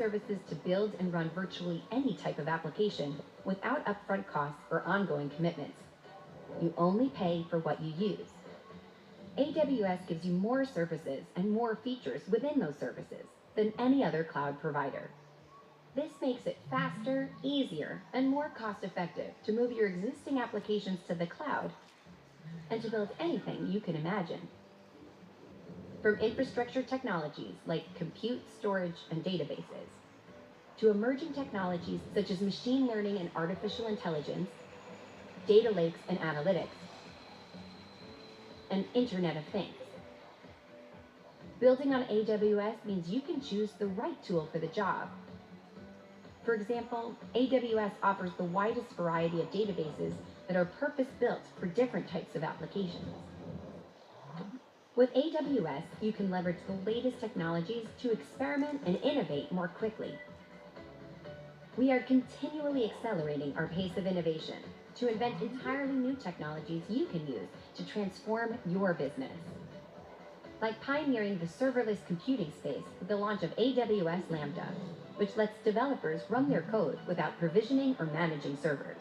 services to build and run virtually any type of application without upfront costs or ongoing commitments. You only pay for what you use. AWS gives you more services and more features within those services than any other cloud provider. This makes it faster, easier, and more cost-effective to move your existing applications to the cloud and to build anything you can imagine. From infrastructure technologies like compute, storage, and databases, to emerging technologies such as machine learning and artificial intelligence, data lakes and analytics, and Internet of Things. Building on AWS means you can choose the right tool for the job. For example, AWS offers the widest variety of databases that are purpose-built for different types of applications. With AWS, you can leverage the latest technologies to experiment and innovate more quickly. We are continually accelerating our pace of innovation to invent entirely new technologies you can use to transform your business. Like pioneering the serverless computing space with the launch of AWS Lambda, which lets developers run their code without provisioning or managing servers.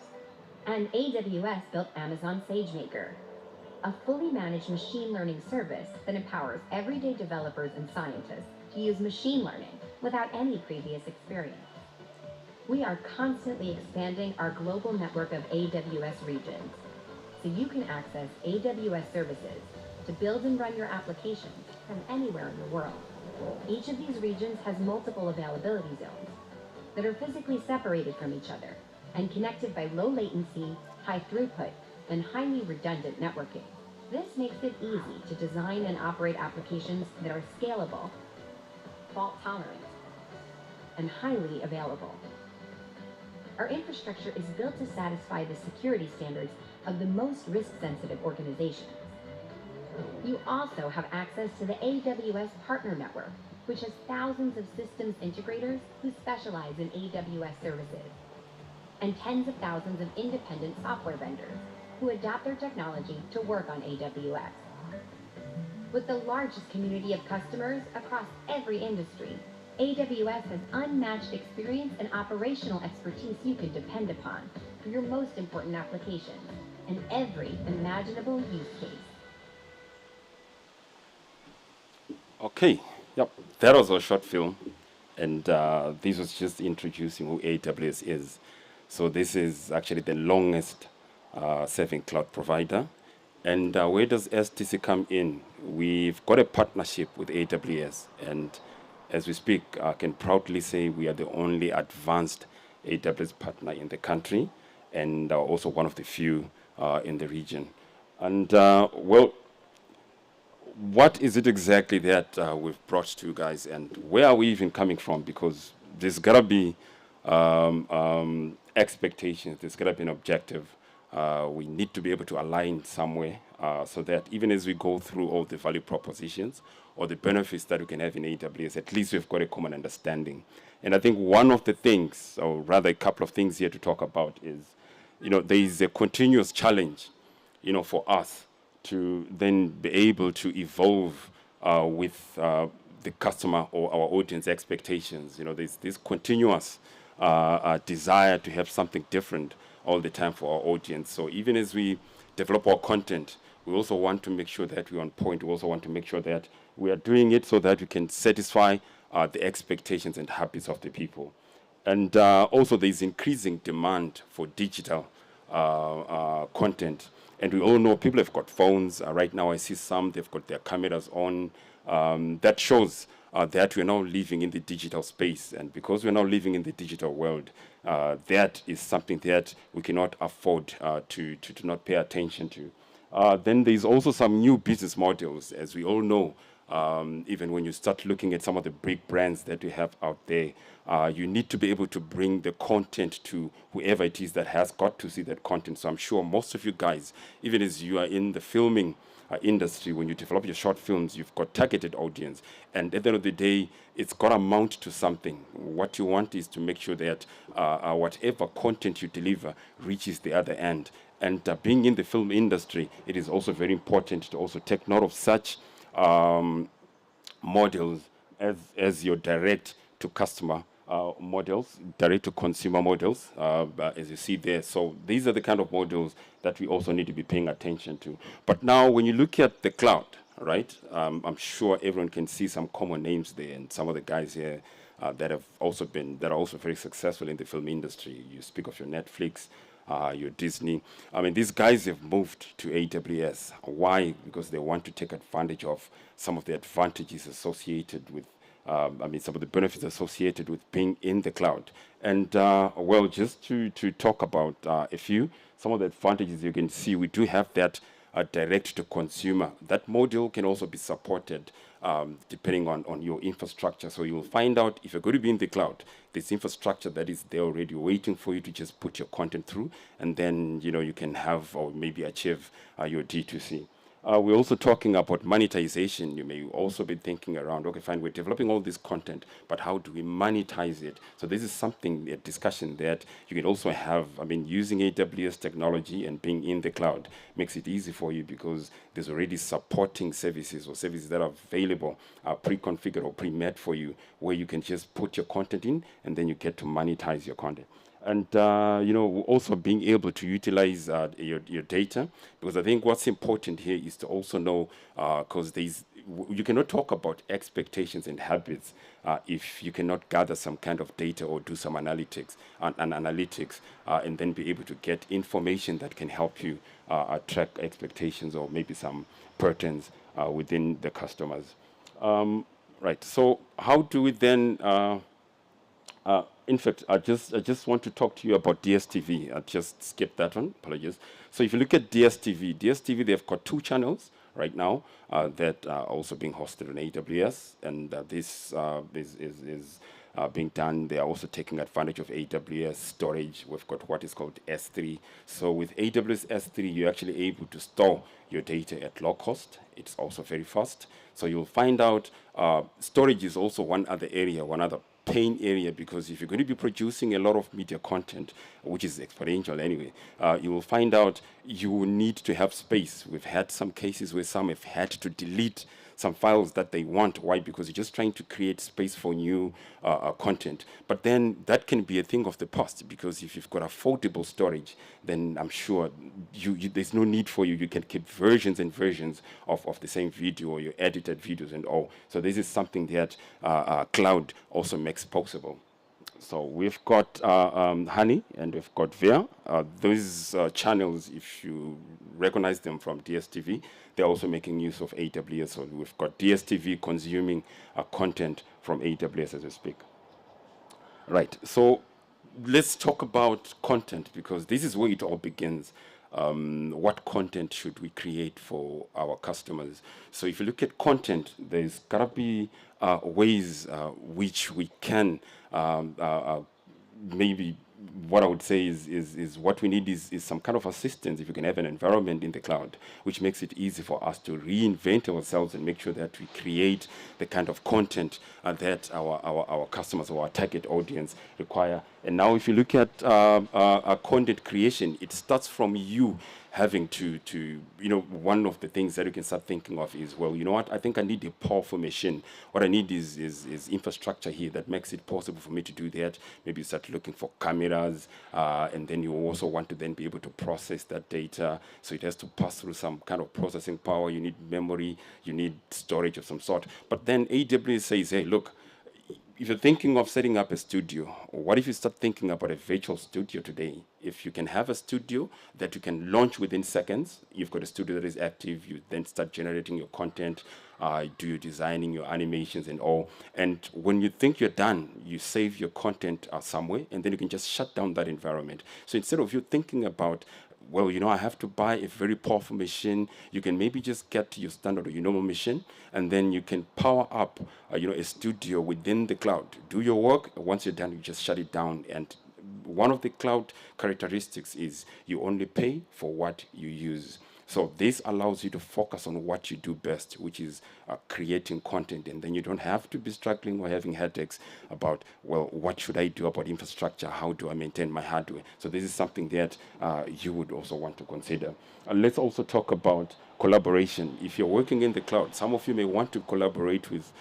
And AWS built Amazon SageMaker, a fully managed machine learning service that empowers everyday developers and scientists to use machine learning without any previous experience. We are constantly expanding our global network of AWS regions, so you can access AWS services to build and run your applications from anywhere in the world. Each of these regions has multiple availability zones that are physically separated from each other and connected by low latency, high throughput, and highly redundant networking. This makes it easy to design and operate applications that are scalable, fault tolerant, and highly available. Our infrastructure is built to satisfy the security standards of the most risk-sensitive organizations. You also have access to the AWS Partner Network, which has thousands of systems integrators who specialize in AWS services, and tens of thousands of independent software vendors who adapt their technology to work on AWS. With the largest community of customers across every industry, AWS has unmatched experience and operational expertise you can depend upon for your most important applications and every imaginable use case. Okay, yep, that was a short film, and this was just introducing who AWS is. So this is actually the longest serving cloud provider. And where does STC come in? We've got a partnership with AWS, and as we speak, I can proudly say we are the only advanced AWS partner in the country, and also one of the few in the region. And well, what is it exactly that we've brought to you guys, and where are we even coming from? Because there's got to be expectations, there's got to be an objective. We need to be able to align somewhere so that even as we go through all the value propositions or the benefits that we can have in AWS, at least we've got a common understanding. And I think one of the things, or rather a couple of things here to talk about is, there is a continuous challenge, for us to then be able to evolve with the customer or our audience expectations. There's this continuous desire to have something different all the time for our audience. So even as we develop our content, we also want to make sure that we're on point. We also want to make sure that we are doing it so that we can satisfy the expectations and habits of the people. And also there's increasing demand for digital content. And we all know people have got phones. Right now I see some, they've got their cameras on. That shows that we're now living in the digital space. And because we're now living in the digital world, that is something that we cannot afford to not pay attention to. Then there's also some new business models, as we all know. Even when you start looking at some of the big brands that we have out there, you need to be able to bring the content to whoever it is that has got to see that content. So I'm sure most of you guys, even as you are in the filming industry, when you develop your short films, you've got targeted audience. And at the end of the day, it's got to amount to something. What you want is to make sure that whatever content you deliver reaches the other end. And being in the film industry, it is also very important to also take note of such models as your direct to customer models, direct-to-consumer models, as you see there. So these are the kind of models that we also need to be paying attention to. But now, when you look at the cloud, right, I'm sure everyone can see some common names there, and some of the guys here that are also very successful in the film industry. You speak of your Netflix, your Disney. I mean, these guys have moved to AWS. Why? Because they want to take advantage of some of the advantages associated with, some of the benefits associated with being in the cloud. And, well, just to talk about a few, some of the advantages you can see, we do have that direct to consumer. That module can also be supported depending on your infrastructure. So you'll find out if you're going to be in the cloud, this infrastructure that is there already waiting for you to just put your content through, and then you can have or maybe achieve your D2C. We're also talking about monetization. You may also be thinking around, okay, fine, we're developing all this content, but how do we monetize it? So this is something, a discussion that you can also have. I mean, using AWS technology and being in the cloud makes it easy for you because there's already supporting services or services that are available, pre-configured or pre-made for you, where you can just put your content in and then you get to monetize your content. And also being able to utilize your data, because I think what's important here is to also know, because you cannot talk about expectations and habits if you cannot gather some kind of data or do some analytics and then be able to get information that can help you track expectations or maybe some patterns within the customers. Right. So how do we then? In fact, I just want to talk to you about DSTV. I just skipped that one. Apologies. So if you look at DSTV, they've got 2 channels right now that are also being hosted on AWS, and this is being done. They are also taking advantage of AWS storage. We've got what is called S3. So with AWS S3, you're actually able to store your data at low cost. It's also very fast. So you'll find out storage is also one other pain area, because if you're going to be producing a lot of media content, which is exponential anyway, you will find out you will need to have space. We've had some cases where some have had to delete some files that they want. Why? Because you're just trying to create space for new content. But then that can be a thing of the past, because if you've got affordable storage, then I'm sure there's no need for you. You can keep versions and versions of the same video or your edited videos and all. So this is something that cloud also makes possible. So we've got Honey and we've got Via. Those channels, if you recognize them from DSTV, they're also making use of AWS. So we've got DSTV consuming content from AWS as we speak. Right. So let's talk about content, because this is where it all begins. What content should we create for our customers? So if you look at content, there's got to be ways which we can maybe what I would say is what we need is some kind of assistance. If you can have an environment in the cloud, which makes it easy for us to reinvent ourselves and make sure that we create the kind of content that our customers or our target audience require. And now if you look at content creation, it starts from you having to one of the things that you can start thinking of is, well, you know what, I think I need a powerful machine. What I need is infrastructure here that makes it possible for me to do that. Maybe you start looking for cameras, and then you also want to then be able to process that data. So it has to pass through some kind of processing power. You need memory, you need storage of some sort. But then AWS says, hey, look, if you're thinking of setting up a studio, what if you start thinking about a virtual studio today? If you can have a studio that you can launch within seconds, you've got a studio that is active, you then start generating your content, do your designing, your animations and all. And when you think you're done, you save your content somewhere, and then you can just shut down that environment. So instead of you thinking about, well, I have to buy a very powerful machine, you can maybe just get your standard or your normal machine, and then you can power up, a studio within the cloud. Do your work. Once you're done, you just shut it down. And one of the cloud characteristics is you only pay for what you use. So this allows you to focus on what you do best, which is creating content. And then you don't have to be struggling or having headaches about, well, what should I do about infrastructure? How do I maintain my hardware? So this is something that you would also want to consider. Let's also talk about collaboration. If you're working in the cloud, some of you may want to collaborate with,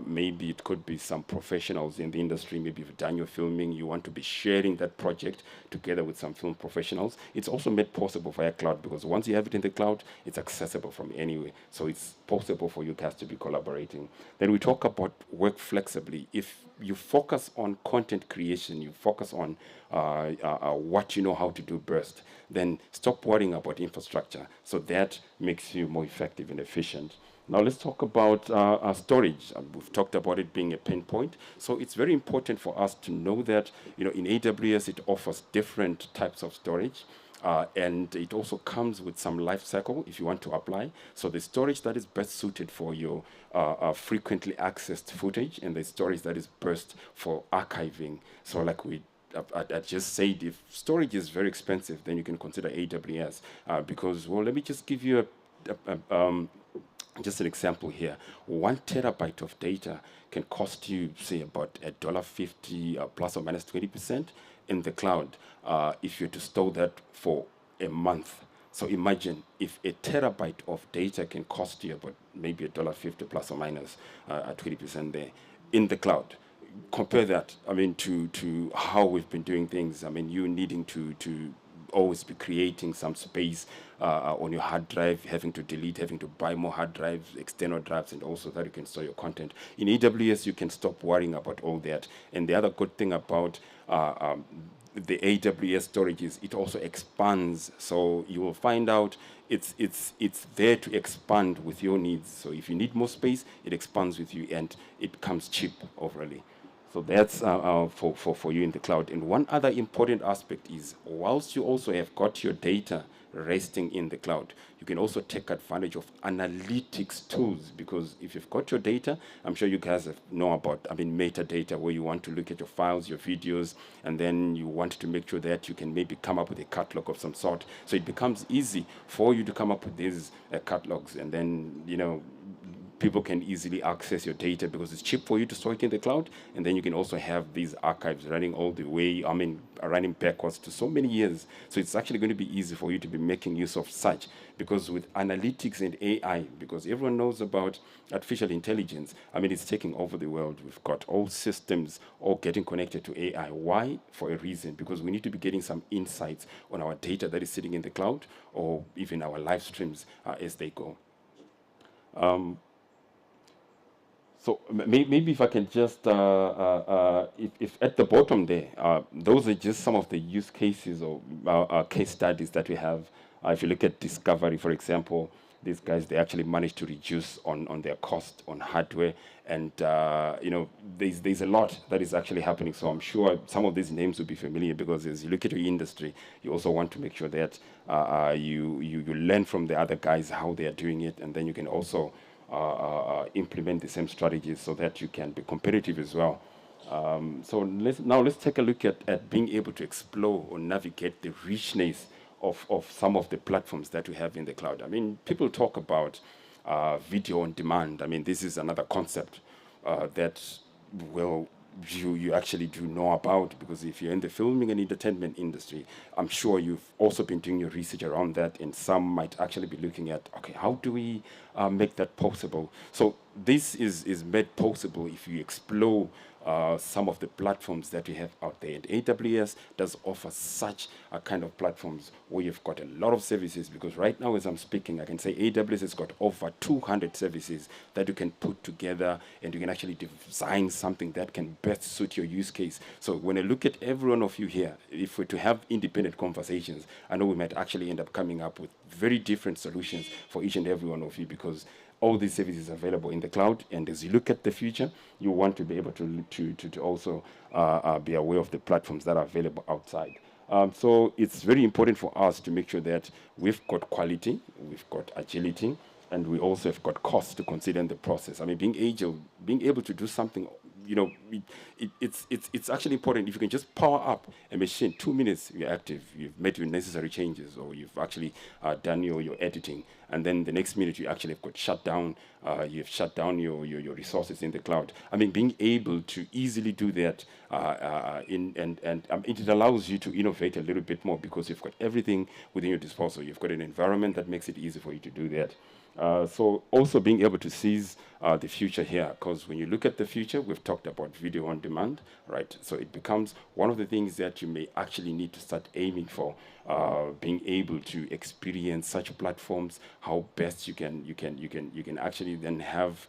maybe it could be some professionals in the industry. Maybe if you've done your filming, you want to be sharing that project together with some film professionals. It's also made possible via cloud, because once you have it in the cloud, it's accessible from anywhere. So it's possible for you guys to be collaborating. Then we talk about work flexibly. If you focus on content creation, you focus on what you know how to do best, then stop worrying about infrastructure. So that makes you more effective and efficient. Now let's talk about storage. We've talked about it being a pain point. So it's very important for us to know that, in AWS, it offers different types of storage. And it also comes with some life cycle if you want to apply. So the storage that is best suited for your frequently accessed footage, and the storage that is best for archiving. So like I just said, if storage is very expensive, then you can consider AWS, because, well, let me just give you just an example here. 1 terabyte of data can cost you, say, about $1.50 plus or minus 20% in the cloud, if you're to store that for a month. So imagine if a terabyte of data can cost you about maybe $1.50 plus or minus 20% there in the cloud. Compare that, to how we've been doing things. You needing to always be creating some space on your hard drive, having to delete, having to buy more hard drives, external drives, and also that you can store your content. In AWS, you can stop worrying about all that. And the other good thing about the AWS storage is it also expands. So you will find out it's there to expand with your needs. So if you need more space, it expands with you, and it becomes cheap overall. So that's for you in the cloud. And one other important aspect is, whilst you also have got your data resting in the cloud, you can also take advantage of analytics tools, because if you've got your data, I'm sure you guys know about metadata, where you want to look at your files, your videos, and then you want to make sure that you can maybe come up with a catalog of some sort. So it becomes easy for you to come up with these catalogs, and then people can easily access your data because it's cheap for you to store it in the cloud. And then you can also have these archives running all the way, running backwards to so many years. So it's actually going to be easy for you to be making use of such, because with analytics and AI, because everyone knows about artificial intelligence, it's taking over the world. We've got all systems all getting connected to AI. Why? For a reason, because we need to be getting some insights on our data that is sitting in the cloud, or even our live streams as they go. So maybe if I can just, if at the bottom there, those are just some of the use cases or case studies that we have. If you look at Discovery, for example, these guys, they actually managed to reduce on their cost on hardware. And, there's a lot that is actually happening. So I'm sure some of these names will be familiar, because as you look at your industry, you also want to make sure that you learn from the other guys how they are doing it. And then you can also implement the same strategies so that you can be competitive as well. So let's take a look at being able to explore or navigate the richness of some of the platforms that we have in the cloud. People talk about video on demand. This is another concept that, well, you actually do know about, because if you're in the filming and entertainment industry, I'm sure you've also been doing your research around that, and some might actually be looking at, okay, how do we make that possible? So this is made possible if you explore some of the platforms that we have out there. And AWS does offer such a kind of platforms where you've got a lot of services, because right now as I'm speaking, I can say AWS has got over 200 services that you can put together, and you can actually design something that can best suit your use case. So when I look at every one of you here, if we're to have independent conversations, I know we might actually end up coming up with very different solutions for each and every one of you, because all these services are available in the cloud. And as you look at the future, you want to be able to also be aware of the platforms that are available outside. So it's very important for us to make sure that we've got quality, we've got agility, and we also have got cost to consider in the process. Being able to do something it's actually important if you can just power up a machine. 2 minutes you're active, you've made your necessary changes, or you've actually done your editing, and then the next minute you actually have got shut down. You've shut down your resources in the cloud. I mean, being able to easily do that it allows you to innovate a little bit more because you've got everything within your disposal. You've got an environment that makes it easy for you to do that. So also being able to seize the future here, because when you look at the future, we've talked about video on demand, right? So it becomes one of the things that you may actually need to start aiming for, being able to experience such platforms, how best you can actually then have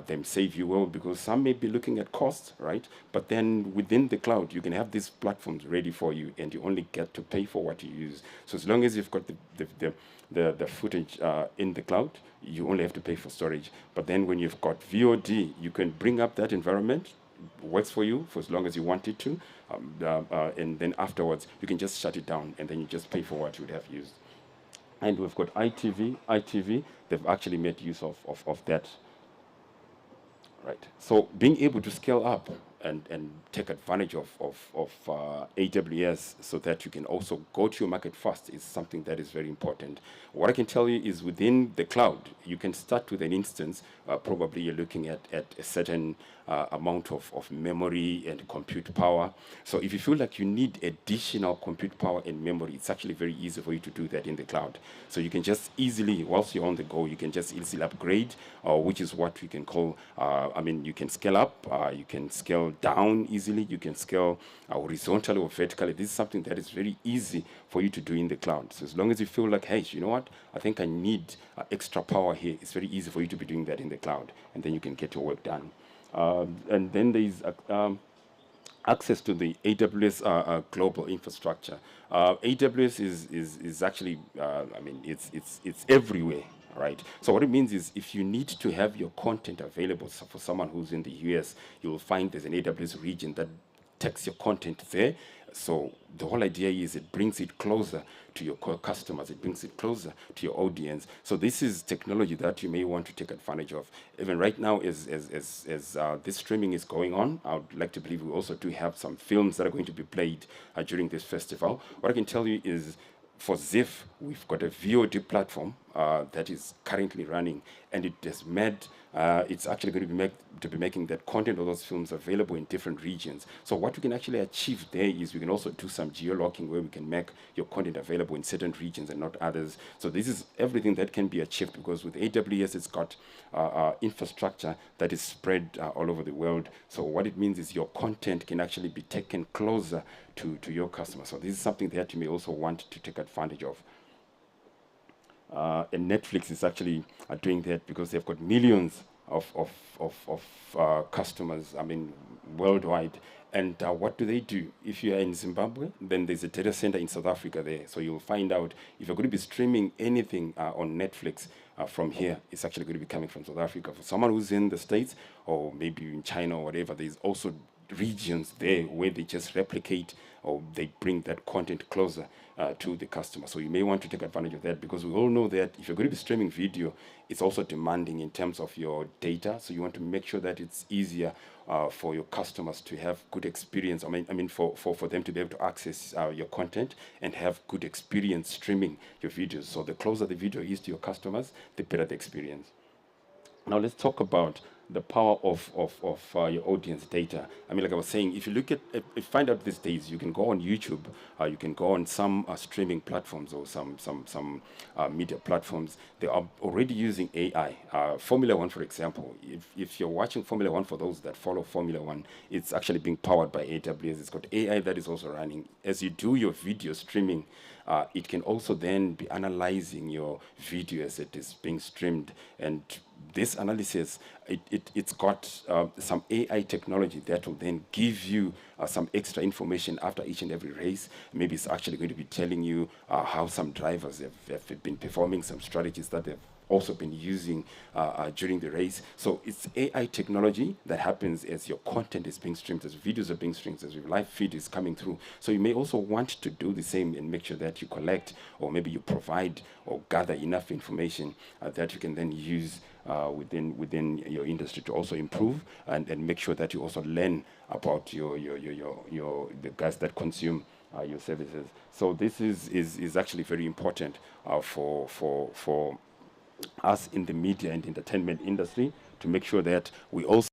them save you well, because some may be looking at cost, right? But then within the cloud, you can have these platforms ready for you, and you only get to pay for what you use. So as long as you've got the footage in the cloud, you only have to pay for storage. But then when you've got VOD, you can bring up that environment, works for you for as long as you want it to, and then afterwards you can just shut it down, and then you just pay for what you would have used. And we've got ITV, they've actually made use of that. Right. So being able to scale up and take advantage of AWS so that you can also go to your market fast is something that is very important. What I can tell you is within the cloud, you can start with an instance. Probably you're looking at a certain amount of memory and compute power. So if you feel like you need additional compute power and memory, it's actually very easy for you to do that in the cloud. So you can just easily, whilst you're on the go, you can just easily upgrade, which is what we can call, you can scale up, you can scale down easily, you can scale horizontally or vertically. This is something that is very easy for you to do in the cloud. So as long as you feel like, hey, you know what, I think I need extra power here, it's very easy for you to be doing that in the cloud, and then you can get your work done. And then there is access to the AWS global infrastructure. AWS is actually, it's everywhere. Right. So what it means is if you need to have your content available for someone who's in the US, you will find there's an AWS region that takes your content there. So the whole idea is it brings it closer to your core customers. It brings it closer to your audience. So this is technology that you may want to take advantage of. Even right now, as this streaming is going on, I would like to believe we also do have some films that are going to be played during this festival. What I can tell you is for ZIFFT, we've got a VOD platform that is currently running, and it has made, it's actually going to be making that content of those films available in different regions. So what we can actually achieve there is we can also do some geo-locking where we can make your content available in certain regions and not others. So this is everything that can be achieved because with AWS, it's got infrastructure that is spread all over the world. So what it means is your content can actually be taken closer to your customers. So this is something that you may also want to take advantage of. And Netflix is actually doing that because they've got millions of customers, worldwide. And what do they do? If you are in Zimbabwe, then there's a data center in South Africa there. So you'll find out if you're going to be streaming anything on Netflix from here, it's actually going to be coming from South Africa. For someone who's in the States or maybe in China or whatever, there's also regions there where they just replicate or they bring that content closer to the customer. So you may want to take advantage of that because we all know that if you're going to be streaming video, it's also demanding in terms of your data. So you want to make sure that it's easier for your customers to have good experience. For them to be able to access your content and have good experience streaming your videos. So the closer the video is to your customers, the better the experience. Now let's talk about the power of your audience data. Like I was saying, if you look at, if you find out these days, you can go on YouTube, you can go on some streaming platforms or some media platforms. They are already using AI. Formula One, for example, if you're watching Formula One, for those that follow Formula One, it's actually being powered by AWS. It's got AI that is also running. As you do your video streaming, it can also then be analyzing your video as it is being streamed. And this analysis, it's got some AI technology that will then give you some extra information after each and every race. Maybe it's actually going to be telling you how some drivers have been performing, some strategies that they've also been using during the race. So it's AI technology that happens as your content is being streamed, as videos are being streamed, as your live feed is coming through. So you may also want to do the same and make sure that you collect or maybe you provide or gather enough information that you can then use within your industry to also improve and make sure that you also learn about the guys that consume your services. So this is actually very important for us in the media and entertainment industry to make sure that we also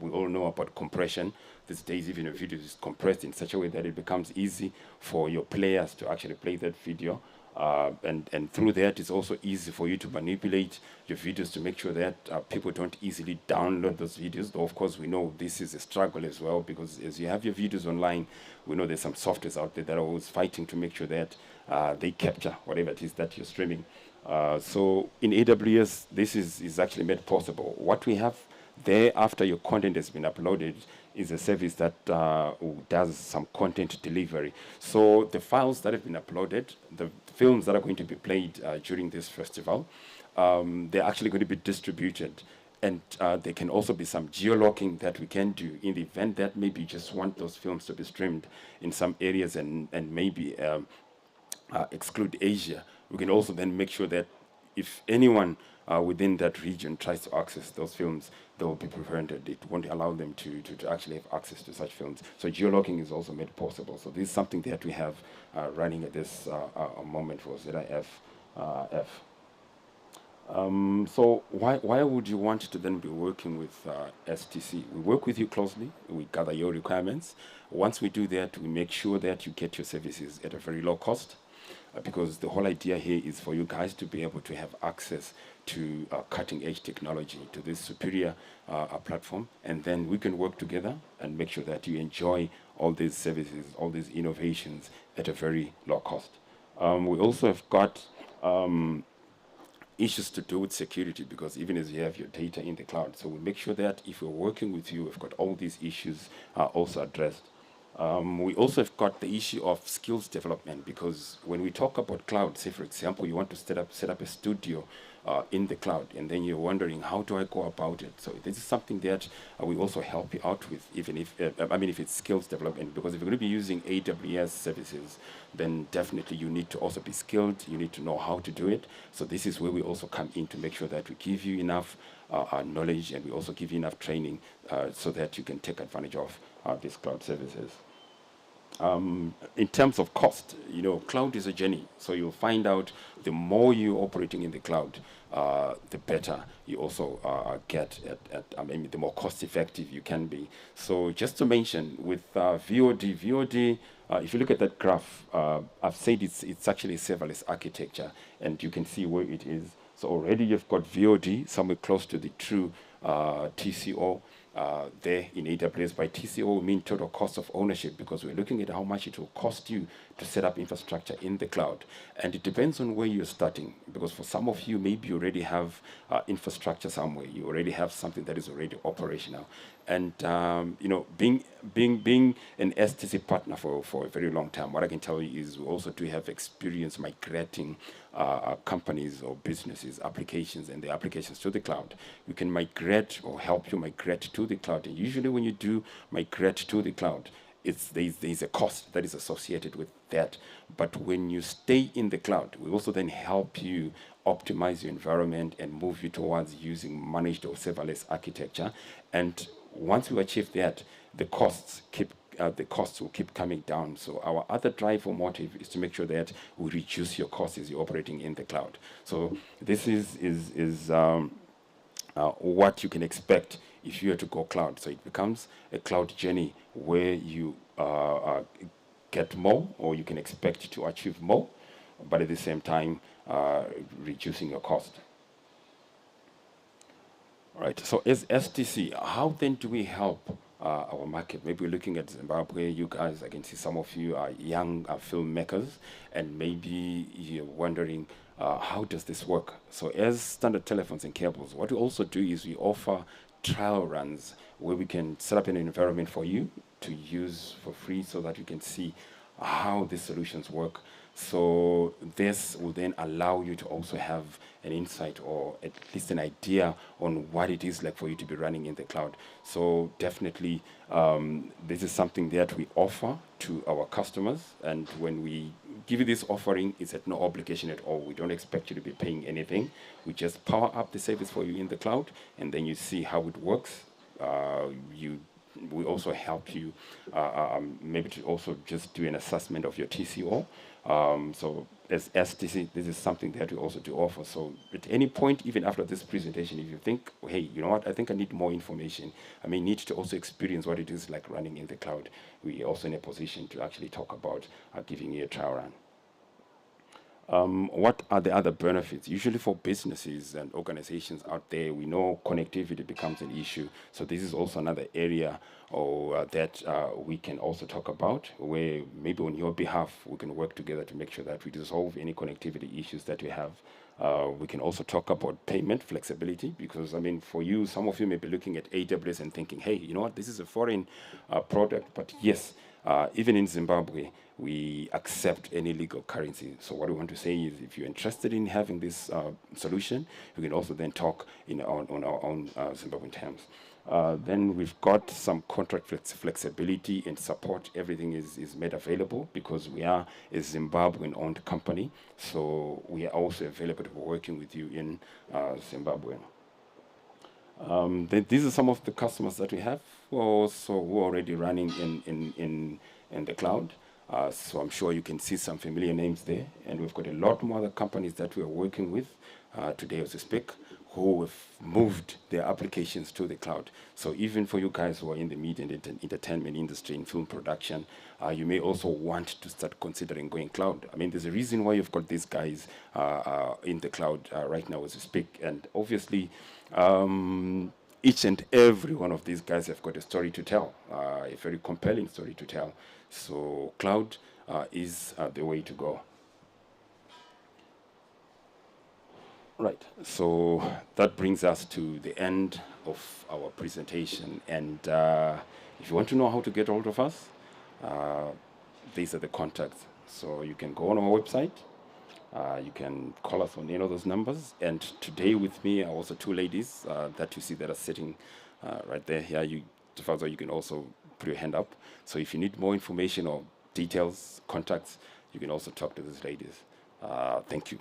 we all know about compression. These days, even a video is compressed in such a way that it becomes easy for your players to actually play that video. And through that, it's also easy for you to manipulate your videos to make sure that people don't easily download those videos. Though, of course, we know this is a struggle as well, because as you have your videos online, we know there's some softwares out there that are always fighting to make sure that they capture whatever it is that you're streaming. So in AWS, this is actually made possible. What we have there, after your content has been uploaded, is a service that does some content delivery. So the files that have been uploaded, the films that are going to be played during this festival, they're actually going to be distributed. And there can also be some geolocking that we can do in the event that maybe you just want those films to be streamed in some areas and maybe exclude Asia. We can also then make sure that if anyone within that region tries to access those films, they will be prevented. It won't allow them to actually have access to such films. So geolocking is also made possible. So this is something that we have running at this moment for ZIFFT. So why would you want to then be working with STC? We work with you closely. We gather your requirements. Once we do that, we make sure that you get your services at a very low cost. Because the whole idea here is for you guys to be able to have access to cutting-edge technology, to this superior platform, and then we can work together and make sure that you enjoy all these services, all these innovations at a very low cost. We also have got issues to do with security, because even as you have your data in the cloud, so we make sure that if we're working with you, we've got all these issues also addressed. We also have got the issue of skills development, because when we talk about cloud, say for example, you want to set up a studio in the cloud, and then you're wondering, how do I go about it? So this is something that we also help you out with, even if, if it's skills development, because if you're going to be using AWS services, then definitely you need to also be skilled, you need to know how to do it. So this is where we also come in to make sure that we give you enough knowledge, and we also give you enough training so that you can take advantage of these cloud services. In terms of cost, cloud is a journey. So you'll find out the more you're operating in the cloud, the better you also get the more cost effective you can be. So just to mention, with VOD, if you look at that graph, I've said it's actually a serverless architecture, and you can see where it is. So already you've got VOD somewhere close to the true TCO. There in AWS. By TCO, we mean total cost of ownership, because we're looking at how much it will cost you to set up infrastructure in the cloud. And it depends on where you're starting, because for some of you, maybe you already have infrastructure somewhere. You already have something that is already operational. And being an STC partner for a very long time, what I can tell you is we also do have experience migrating companies or businesses, applications, and the applications to the cloud. We can migrate or help you migrate to the cloud. And usually when you do migrate to the cloud, there's a cost that is associated with that. But when you stay in the cloud, we also then help you optimize your environment and move you towards using managed or serverless architecture. And once we achieve that, the costs will keep coming down. So our other drive or motive is to make sure that we reduce your costs as you're operating in the cloud. So this is what you can expect if you are to go cloud. So it becomes a cloud journey where you get more, or you can expect to achieve more, but at the same time reducing your cost. Right. So as STC, how then do we help our market? Maybe we're looking at Zimbabwe. You guys, I can see some of you are young filmmakers, and maybe you're wondering, how does this work? So as Standard Telephones and Cables, what we also do is we offer trial runs where we can set up an environment for you to use for free so that you can see how these solutions work. So this will then allow you to also have an insight, or at least an idea on what it is like for you to be running in the cloud. So definitely this is something that we offer to our customers, and when we give you this offering, it's at no obligation at all. We don't expect you to be paying anything. We just power up the service for you in the cloud, and then you see how it works. We also help you maybe to also just do an assessment of your TCO. So as STC, this is something that we also do offer. So at any point, even after this presentation, if you think, hey, you know what, I think I need more information, I may need to also experience what it is like running in the cloud, we are also in a position to actually talk about giving you a trial run. What are the other benefits? Usually for businesses and organizations out there, we know connectivity becomes an issue. So this is also another area that we can also talk about, where maybe on your behalf, we can work together to make sure that we resolve any connectivity issues that we have. We can also talk about payment flexibility, because, I mean, for you, some of you may be looking at AWS and thinking, hey, you know what, this is a foreign product. But yes, even in Zimbabwe, we accept any legal currency. So what we want to say is, if you're interested in having this solution, we can also then talk on our own Zimbabwean terms. Then we've got some contract flexibility and support. Everything is made available because we are a Zimbabwean-owned company. So we are also available to working with you in Zimbabwe. These are some of the customers that we have who are also already running in the cloud. So I'm sure you can see some familiar names there. And we've got a lot more other companies that we are working with today as we speak, who have moved their applications to the cloud. So even for you guys who are in the media and entertainment industry, in film production, you may also want to start considering going cloud. I mean, there's a reason why you've got these guys in the cloud right now as we speak. And obviously, each and every one of these guys have got a story to tell, a very compelling story to tell. So cloud is the way to go. Right, so that brings us to the end of our presentation. And if you want to know how to get hold of us, these are the contacts. So you can go on our website, you can call us on any of those numbers. And today with me are also two ladies that you see that are sitting right there. Here, you can also put your hand up. So if you need more information or details, contacts, you can also talk to these ladies. Thank you.